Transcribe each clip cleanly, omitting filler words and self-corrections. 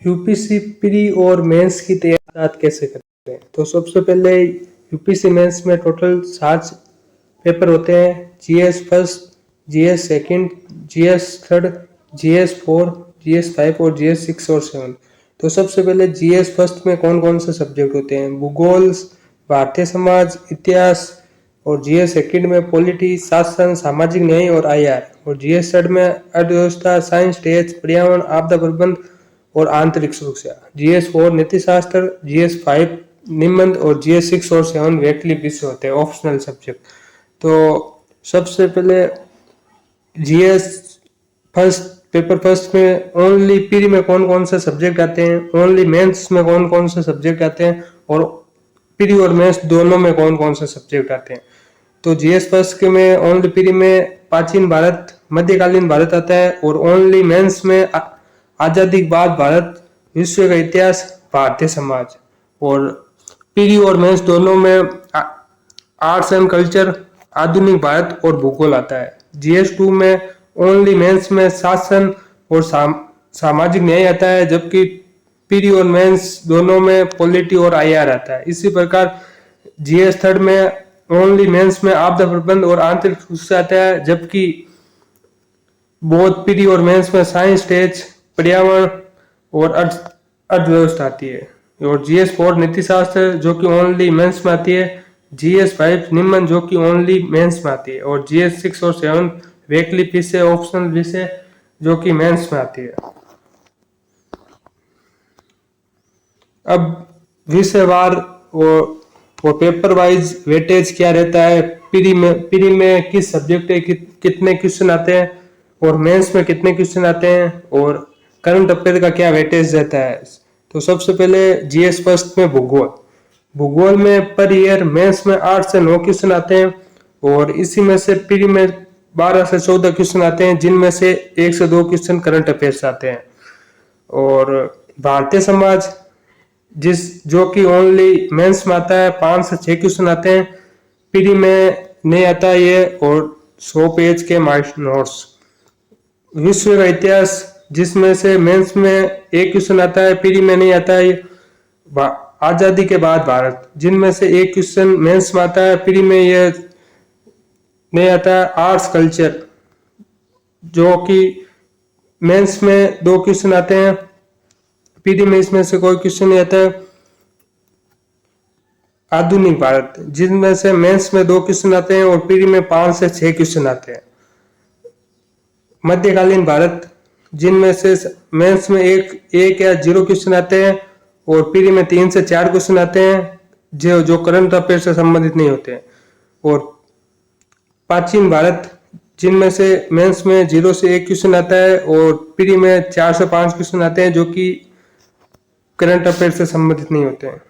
UPC pre और mains की तैयारी कैसे करते हैं। तो सबसे पहले यूपीसी मेंस में टोटल 7 पेपर होते हैं। GS first, GS second, GS third, GS 4, GS 5 और जीएस 6 और 7। तो सबसे पहले जीएस फर्स्ट में कौन कौन से सब्जेक्ट होते हैं। भूगोल, भारतीय समाज, इतिहास। और जीएस सेकंड में पॉलिटी, शासन, सामाजिक न्याय और आईआर। और जीएस थर्ड में अर्थव्यवस्था, साइंस, टेक्स, पर्यावरण, आपदा प्रबंध और आंतरिक सुरक्षा। जीएस 4 नीति शास्त्र, जीएस 5 निबंध और जीएस 6 और 7 वैकल्पिक विषय होते हैं, ऑप्शनल सब्जेक्ट। तो सबसे पहले जीएस फर्स्ट पेपर फर्स्ट में ओनली प्री में कौन कौन से सब्जेक्ट आते हैं, ओनली मेंस में कौन कौन से सब्जेक्ट आते हैं और प्री और मेंस दोनों में कौन कौन से सब्जेक्ट आते हैं। तो जीएस फर्स्ट के में ओनली प्री में प्राचीन भारत, मध्यकालीन भारत आता है और ओनली मेंस में आजादी के बाद भारत, विश्व का इतिहास, भारतीय समाज। और प्री और मेंस दोनों में आर्ट्स एंड कल्चर, आधुनिक भारत और भूगोल आता है। जीएस 2 में ओनली मेंस में शासन और सामाजिक न्याय आता है, जबकि प्री और मेंस दोनों में पॉलिटी और आईआर आता है। इसी प्रकार जीएस थर्ड में ओनली मेंस में आपदा प्रबंध और आंतरिक सुरक्षा आता है, जबकि बोथ प्री और मेंस में साइंस, टेक्स, पर्यावरण और अर्थव्यवस्था आती है। और जीएस 4 नीति शास्त्र जो कि ओनली मेंस में आती है, जीएस 5 निबंध जो कि ओनली मेंस में आती है, और जीएस 6 और 7 वैकल्पिक विषय, ऑप्शनल विषय जो कि मेंस में आती है। अब विषयवार और पेपर वाइज वेटेज क्या रहता है। प्री में किस सब्जेक्ट के कितने क्वेश्चन आते हैं और मेंस में कितने क्वेश्चन आते हैं, और करंट अफेयर का क्या वेटेज रहता है। तो सबसे पहले जीएस फर्स्ट में भूगोल में पर ईयर मेंस में 8 से 9 क्वेश्चन आते हैं, और इसी में से प्री में 12 से 14 क्वेश्चन आते हैं, जिनमें से 1 से 2 क्वेश्चन करंट अफेयर्स आते हैं। और भारतीय समाज जो कि ओनली मेंस में आता है, 5 से 6 क्वेश्चन आते हैं, प्री में नहीं आता ये, और 100 पेज के मार्क्स नोट्स। विश्व का इतिहास जिसमें से मेंस में 1 क्वेश्चन आता है, प्री में नहीं आता है। आजादी के बाद भारत, जिनमें से 1 क्वेश्चन मेंस में आता है, प्री में ये नहीं आता है। आर्ट्स कल्चर जो कि मेंस में 2 क्वेश्चन आते हैं, प्री में इसमें से कोई क्वेश्चन नहीं आता है। आधुनिक भारत जिनमें से मेंस में 2 क्वेश्चन आते हैं और प्री में 5 से 6 क्वेश्चन आते हैं। मध्यकालीन भारत जिनमें से मेंस में एक या 0 क्वेश्चन आते हैं और प्री में 3 से 4 क्वेश्चन आते हैं जो करंट अफेयर से संबंधित नहीं होते हैं। और प्राचीन भारत जिनमें से मेंस में 0 से 1 क्वेश्चन आता है और प्री में 4 से 5 क्वेश्चन आते हैं, जो कि करंट अफेयर से संबंधित नहीं होते हैं।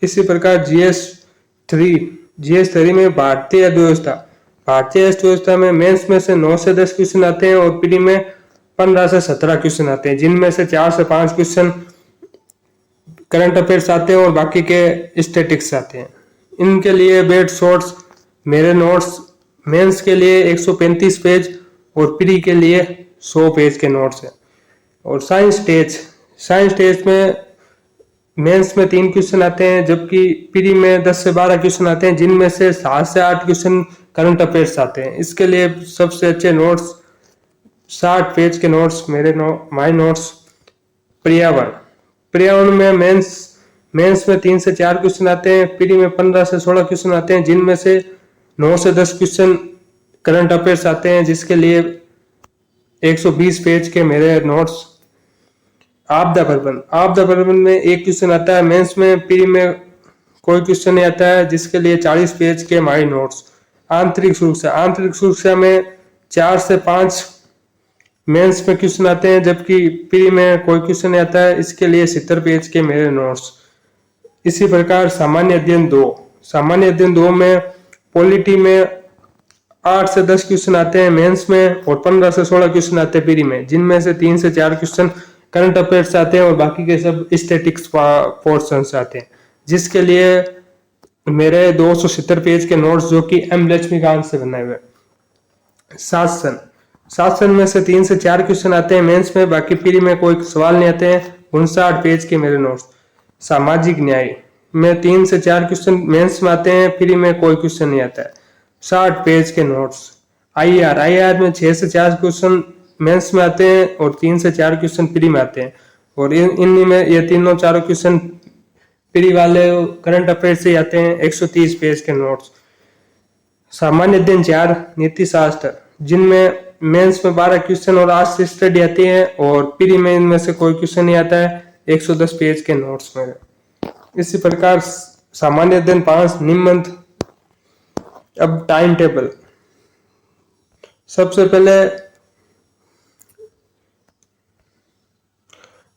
इसी प्रकार जीएस 3 में भारतीय अर्थव्यवस्था में मेंस में से 9 से 10 क्वेश्चन आते हैं और प्री में 15 से 17 क्वेश्चन आते हैं, जिनमें से 4 से 5 क्वेश्चन करंट अफेयर्स आते हैं और बाकी के स्टैटिक्स आते हैं। इनके लिए बेस्ट सोर्स मेरे नोट्स, मेंस के लिए 135 पेज और प्री के लिए 100 पेज के नोट्स हैं। और साइंस टेस्ट में मेंस में 3 क्वेश्चन आते हैं, जबकि प्री में 10 से 12 क्वेश्चन आते हैं, जिनमें से 7 से 8 क्वेश्चन करंट अफेयर्स आते हैं। इसके लिए सबसे अच्छे नोट्स 60 पेज के नोट्स माई नोट्स पर्यावरण में मेंस में 3 से 4 क्वेश्चन आते हैं, प्री में 15 से 16 क्वेश्चन आते हैं, जिनमें से 9 से 10 क्वेश्चन करंट अफेयर्स आते हैं, जिसके लिए 120 पेज के मेरे नोट्स। आपदा प्रबंध में 1 क्वेश्चन आता है मेंस में, प्री में कोई क्वेश्चन नहीं आता है, जिसके लिए 40 पेज के माई नोट्स। आंतरिक सुरक्षा में 4 से 5 मेंस में क्वेश्चन आते हैं, जबकि प्री में कोई क्वेश्चन नहीं आता है, इसके लिए 70 पेज के मेरे नोट्स। इसी प्रकार सामान्य अध्ययन 2 में पॉलिटी में 8 से 10 क्वेश्चन आते हैं मेंस में और 15 से 16 क्वेश्चन आते हैं प्री में, जिनमें से 3 से 4 क्वेश्चन करंट अफेयर्स आते हैं और बाकी के सब स्टैटिक्स पोर्शंस आते हैं, जिसके लिए मेरे 270 पेज के नोट्स जो कि एम लक्ष्मीकांत से बनाए हुए। शासन में से 3 से 4 क्वेश्चन आते हैं मेंस में, बाकी प्री में कोई सवाल नहीं आते हैं, 59 पेज के मेरे नोट्स। सामाजिक न्याय में 3 से 4 क्वेश्चन मेंस में आते हैं, फ्री में कोई क्वेश्चन नहीं आता है। 60 पेज के नोट्स। आईआर में 6 से 4 क्वेश्चन मेंस में आते हैं और 3 से 4 क्वेश्चन फ्री में आते हैं, और इनमें में ये तीनों चारों क्वेश्चन फ्री वाले करंट अफेयर से आते हैं। 130 पेज के नोट्स। सामान्य अध्ययन 4 नीति शास्त्र, जिनमें मेंस में 12 क्वेश्चन और 8 से स्टडी आती है, और प्री में इनमें से कोई क्वेश्चन नहीं आता है। 110 पेज के नोट्स में। इसी प्रकार सामान्य अध्ययन 5 निबंध। अब टाइम टेबल। सबसे पहले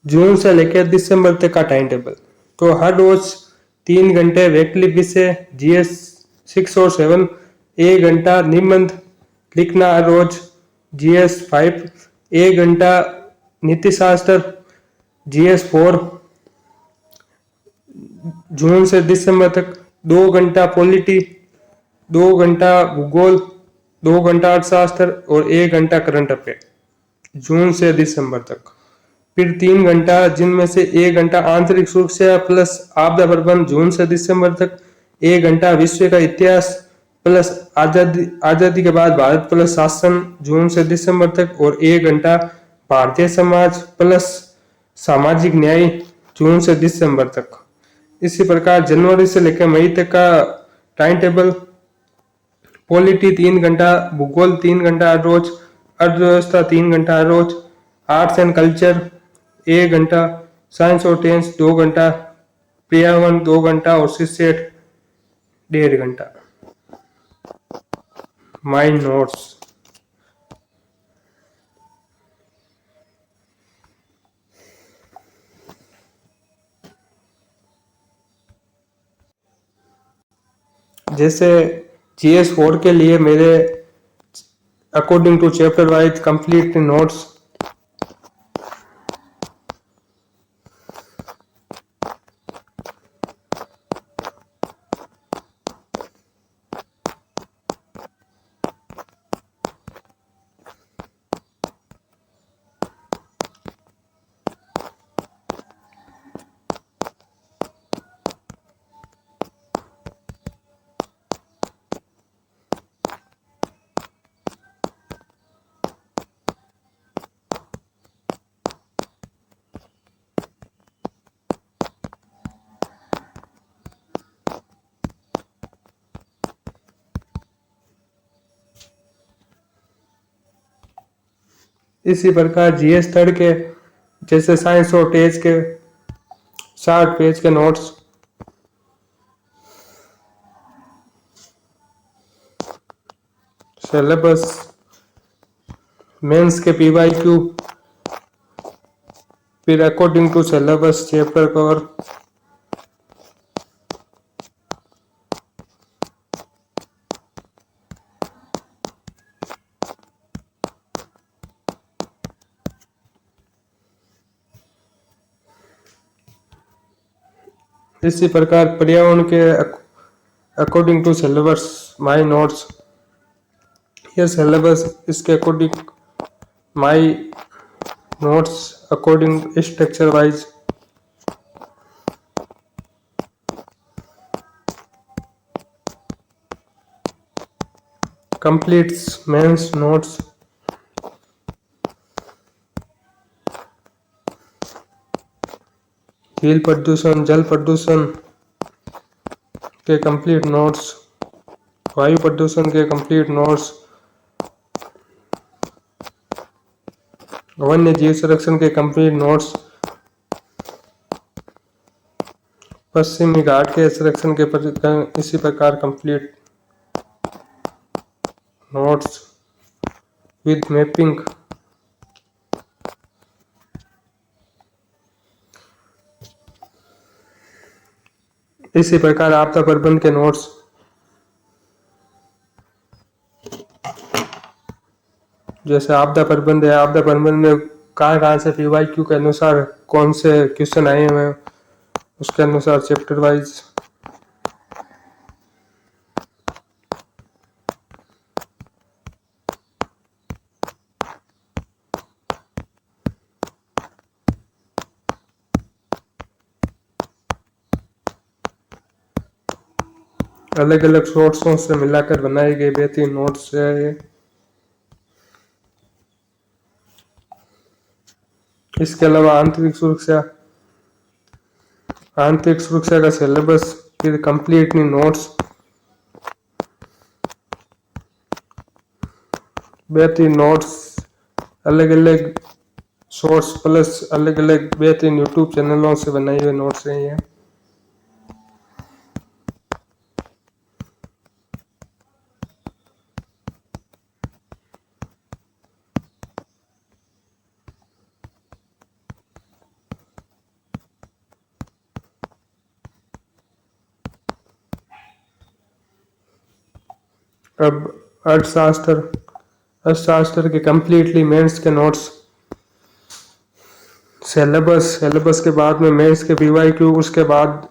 जून से लेकर दिसंबर तक का टाइम टेबल। तो हर रोज 3 घंटे वैकल्पिक विषय जीएस 6 और 7, 1 घंटा निबंध लिखना हर रोज जीएस 5, 1 घंटा नीति शास्त्र जीएस 4, जून से दिसंबर तक 2 घंटा पॉलिटी, 2 घंटा भूगोल, 2 घंटा अर्थशास्त्र और 1 घंटा करंट अफेयर जून से दिसंबर तक। फिर 3 घंटा, जिनमें से 1 घंटा आंतरिक सुरक्षा प्लस आपदा प्रबंधन जून से दिसंबर तक, 1 घंटा विश्व का इतिहास प्लस आजादी के बाद भारत प्लस शासन जून से दिसंबर तक, और 1 घंटा भारतीय समाज प्लस सामाजिक न्याय जून से दिसंबर तक। इसी प्रकार जनवरी से लेकर मई तक का टाइम टेबल। पॉलिटी 3 घंटा, भूगोल 3 घंटा हर रोज, अर्थव्यवस्था 3 घंटा हर रोज, आर्ट्स एंड कल्चर 1 घंटा, साइंस और टेंस 2 घंटा, पर्यावरण 2 घंटा और शिक्षा 1.5 घंटा। My notes. जैसे जीएस 4 के लिए मेरे according to chapter wise complete notes. इसी प्रकार जीएस 3 के जैसे साइंस और टेज के 60 पेज के नोट्स। सिलेबस मेंस के पीवाईक्यू, फिर according to syllabus chapter cover. इसी प्रकार पर्यावरण के according to syllabus my notes. ये सिलेबस इसके according my notes according structure wise. Completes mains notes. जल प्रदूषण के कंप्लीट नोट्स, वायु प्रदूषण के कंप्लीट नोट्स, वन्य जीव संरक्षण के कंप्लीट नोट्स, पश्चिमी घाट के संरक्षण के इसी प्रकार कंप्लीट नोट्स विद मैपिंग। इसी प्रकार आपदा प्रबंधन के नोट्स। जैसे आपदा प्रबंधन है, आपदा प्रबंधन में कहाँ से पीवाईक्यू के अनुसार कौन से क्वेश्चन आए हुए हैं, उसके अनुसार चैप्टर वाइज। अलग अलग सोर्सों से मिलाकर बनाए गए बेहतरीन नोट्स है ये। इसके अलावा आंतरिक सुरक्षा का सिलेबस, फिर कंप्लीटली नोट्स, बेहतरीन नोट्स, अलग अलग सोर्स प्लस अलग अलग बेहतरीन यूट्यूब चैनलों से बनाए हुए नोट्स हैं ये। अब अर्थशास्त्र के कंप्लीटली मेंस के नोट्स, सिलेबस के बाद में मेंस के पीवाईक्यू, उसके बाद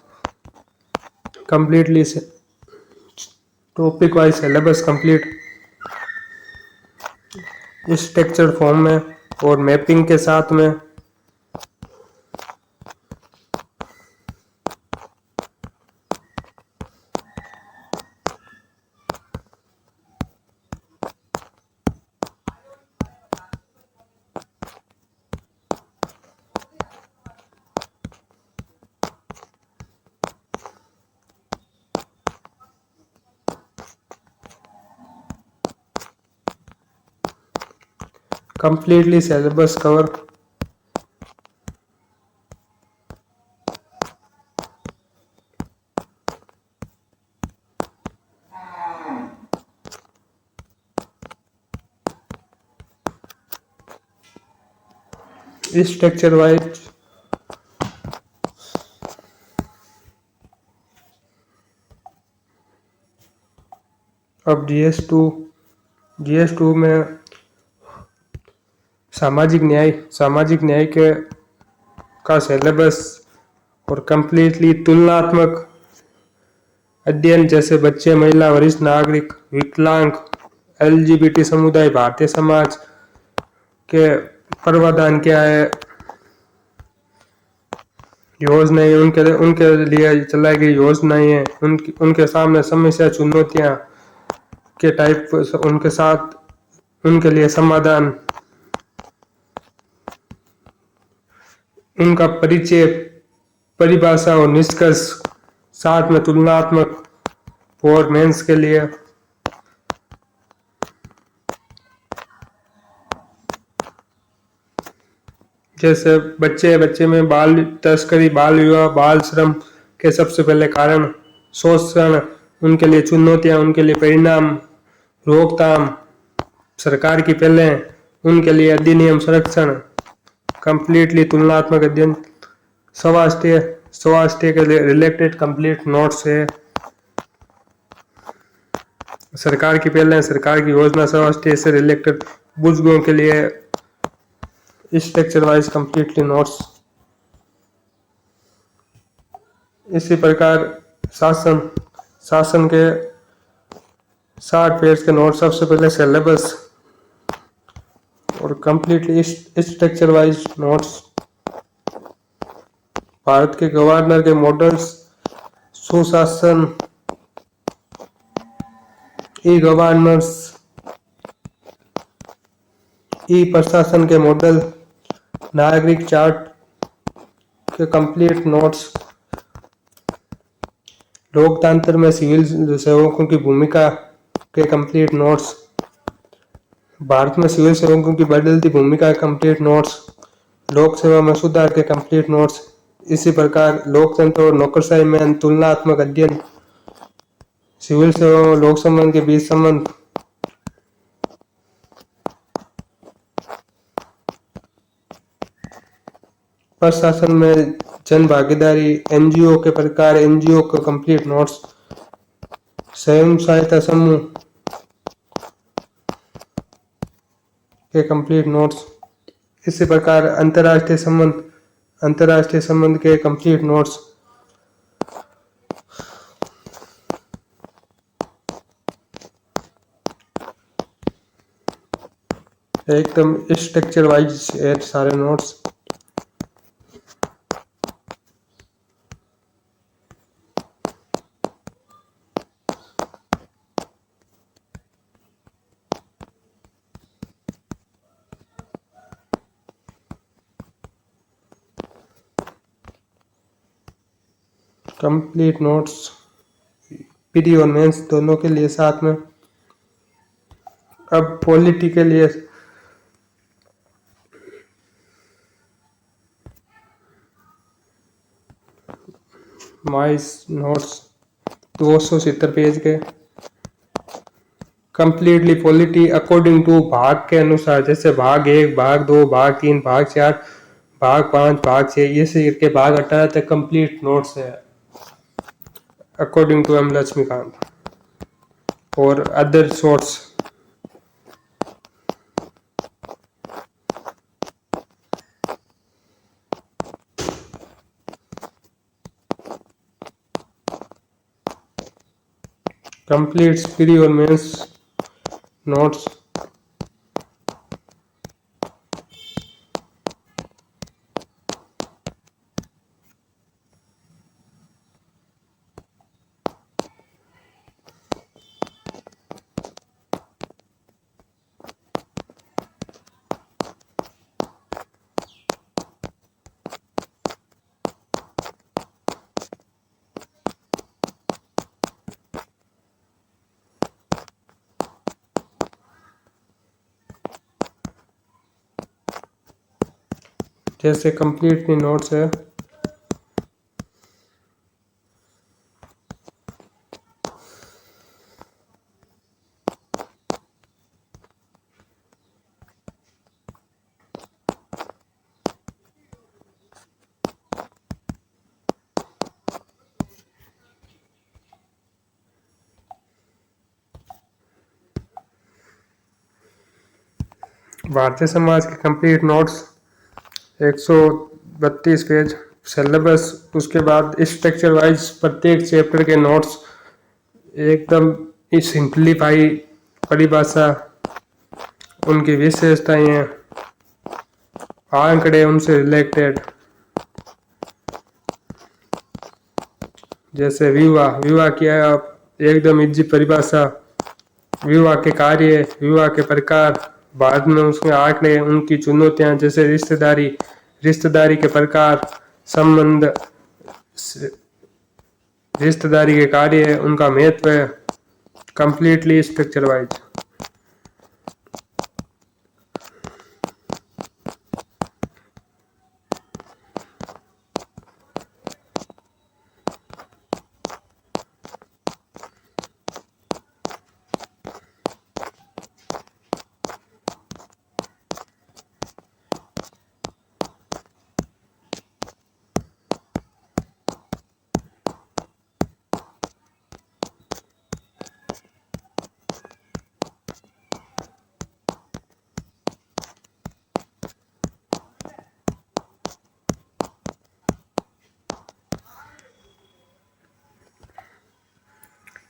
completely topic wise syllabus complete structure form में और मैपिंग के साथ में। Completely syllabus cover. Structure wise अब जीएस टू में सामाजिक न्याय के का सिलेबस और कंप्लीटली तुलनात्मक अध्ययन, जैसे बच्चे, महिला, वरिष्ठ नागरिक, विकलांग, एलजीबीटी समुदाय, भारतीय समाज के प्रावधान क्या है, योजनाएं, उनके लिए चलाई गई योजनाएं हैं, उनके सामने समस्या चुनौतियां के टाइप, उनके साथ उनके लिए समाधान, उनका परिचय, परिभाषा और निष्कर्ष, साथ में तुलनात्मक और मेंस के लिए। जैसे बच्चे में बाल तस्करी, बाल विवाह, बाल श्रम के सबसे पहले कारण, शोषण, उनके लिए चुनौतियां, उनके लिए परिणाम, रोकथाम, सरकार की पहलें, उनके लिए अधिनियम, संरक्षण, कंप्लीटली तुलनात्मक अध्ययन, स्वास्थ्य के लिए रिलेटेड कंप्लीट नोट्स है। सरकार की पहलें, सरकार की योजना, स्वास्थ्य से रिलेटेड, बुजुर्गों के लिए स्ट्रक्चर वाइज कंप्लीटली नोट्स। इसी प्रकार शासन के 60 पेज के नोट्स, सबसे पहले सिलेबस और completely structure wise notes. Bharat के गवर्नर के मॉडल्स, सुशासन, ई गवर्नेंस, ई प्रशासन के मॉडल, नागरिक चार्ट के कंप्लीट नोट्स, लोकतंत्र में सिविल सेवकों की भूमिका के कंप्लीट नोट्स, भारत में सिविल सेवकों की बदलती भूमिका के कंप्लीट नोट्स, लोक सेवा में सुधार के कंप्लीट नोट्स। इसी प्रकार लोकतंत्र और नौकरशाही में तुलनात्मक अध्ययन, सिविल सेवा और लोक संबंध के बीच संबंध, प्रशासन में जन भागीदारी, एनजीओ के प्रकार, एनजीओ के कंप्लीट नोट्स, स्वयं सहायता समूह के कंप्लीट नोट्स। इसी प्रकार अंतर्राष्ट्रीय संबंध के कंप्लीट नोट्स। एकदम स्ट्रक्चर वाइज है सारे नोट्स। कंप्लीट नोट्स प्री और मेंस दोनों के लिए साथ में। अब पॉलिटी के लिए माई नोट्स 270 पेज के। कंप्लीटली पॉलिटी अकॉर्डिंग टू भाग के अनुसार, जैसे भाग 1, भाग 2, भाग 3, भाग 4, भाग 5, भाग 6, ये से करके भाग 18 तक कंप्लीट नोट्स है अकॉर्डिंग टू एम लक्ष्मीकांत और अदर सोर्स। कंप्लीट प्री और मेंस नोट्स। जैसे कंप्लीट नोट्स है, भारतीय समाज के कंप्लीट नोट्स 132 पेज सिलेबस। उसके बाद स्ट्रक्चर वाइज प्रत्येक चैप्टर के नोट्स एकदम सिंप्लीफाई परिभाषा, उनकी विशेषताएं हैं, आंकड़े उनसे रिलेटेड, जैसे विवाह विवाह क्या है आप एकदम इजी परिभाषा, विवाह के कार्य, विवाह के प्रकार, बाद में उसमें आंकड़े, उनकी चुनौतियां, जैसे रिश्तेदारी, रिश्तेदारी के प्रकार, संबंध, रिश्तेदारी के कार्य, उनका महत्व, कंप्लीटली स्ट्रक्चर वाइज।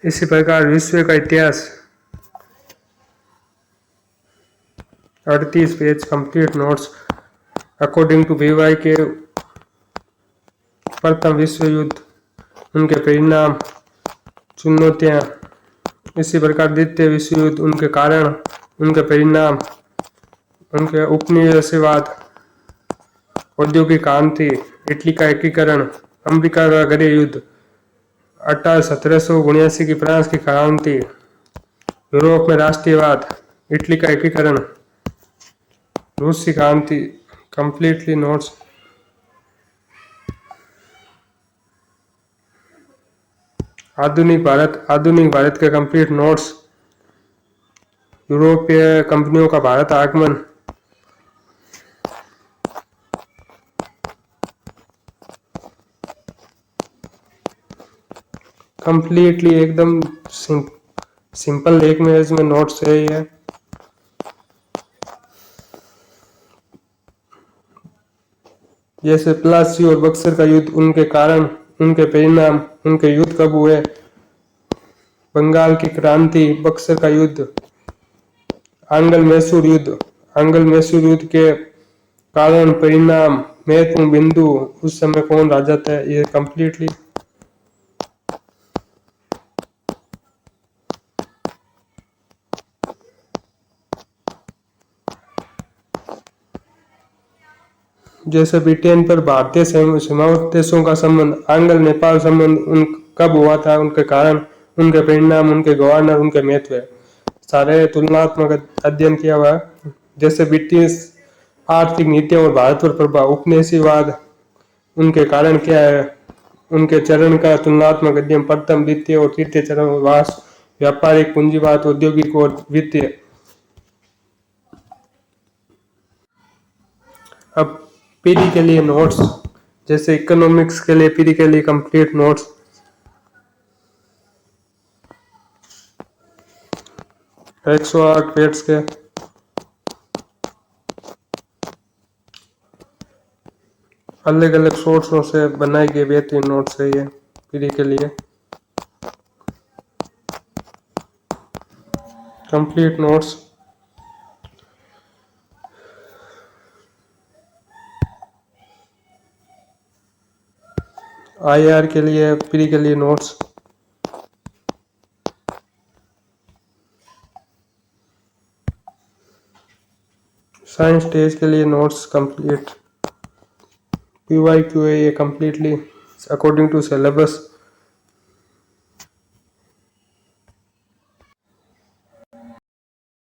इसी प्रकार विश्व का इतिहास 38 page complete notes according to वीवाई के प्रथम विश्व युद्ध, उनके परिणाम, चुनौतियां। इसी प्रकार द्वितीय विश्व युद्ध, उनके कारण, उनके परिणाम, उनके उपनिवेशवाद, औद्योगिक क्रांति, इटली का एकीकरण, अमेरिका का गृह युद्ध, 1779 की फ्रांस की क्रांति, यूरोप में राष्ट्रीयवाद, इटली का एकीकरण, रूस की क्रांति, कंप्लीटली नोट्स। आधुनिक भारत के कंप्लीट नोट्स, यूरोपीय कंपनियों का भारत आगमन, कंप्लीटली एकदम सिंपल लैंग्वेज में नोट्स है ये। जैसे प्लासी और बक्सर का युद्ध, उनके कारण, उनके परिणाम, उनके युद्ध कब हुए, बंगाल की क्रांति, बक्सर का युद्ध, आंग्ल मैसूर युद्ध के कारण, परिणाम, महत्वपूर्ण बिंदु, उस समय कौन राजा था, ये कंप्लीटली। जैसे बीटीएन पर भारतीय सीमावर्ती देशों का संबंध, आंग्ल नेपाल संबंध उन कब हुआ था, उनके कारण, उनके परिणाम, उनके गवर्नर, उनके महत्व, सारे तुलनात्मक अध्ययन किया हुआ है। जैसे ब्रिटिश आर्थिक नीतियां और भारत पर प्रभाव, उपनिवेशवाद, उनके कारण क्या है, उनके चरण का तुलनात्मक अध्ययन, प्रथम, द्वितीय और तृतीय चरण, वास, व्यापारिक, पूंजीवाद, औद्योगिक और वित्तीय। अब पीडी के लिए नोट्स, जैसे इकोनॉमिक्स के लिए पीडी के लिए कंप्लीट नोट्स, 108 पेज के, अलग अलग सोर्सों से बनाए गए बेहतरीन नोट्स है ये पीडी के लिए कंप्लीट नोट्स। आईआर के लिए, पीडी के लिए नोट्स, साइंस स्टेज के लिए नोट्स कंप्लीट, पीवाईक्यूए ये कंप्लीटली अकॉर्डिंग टू सिलेबस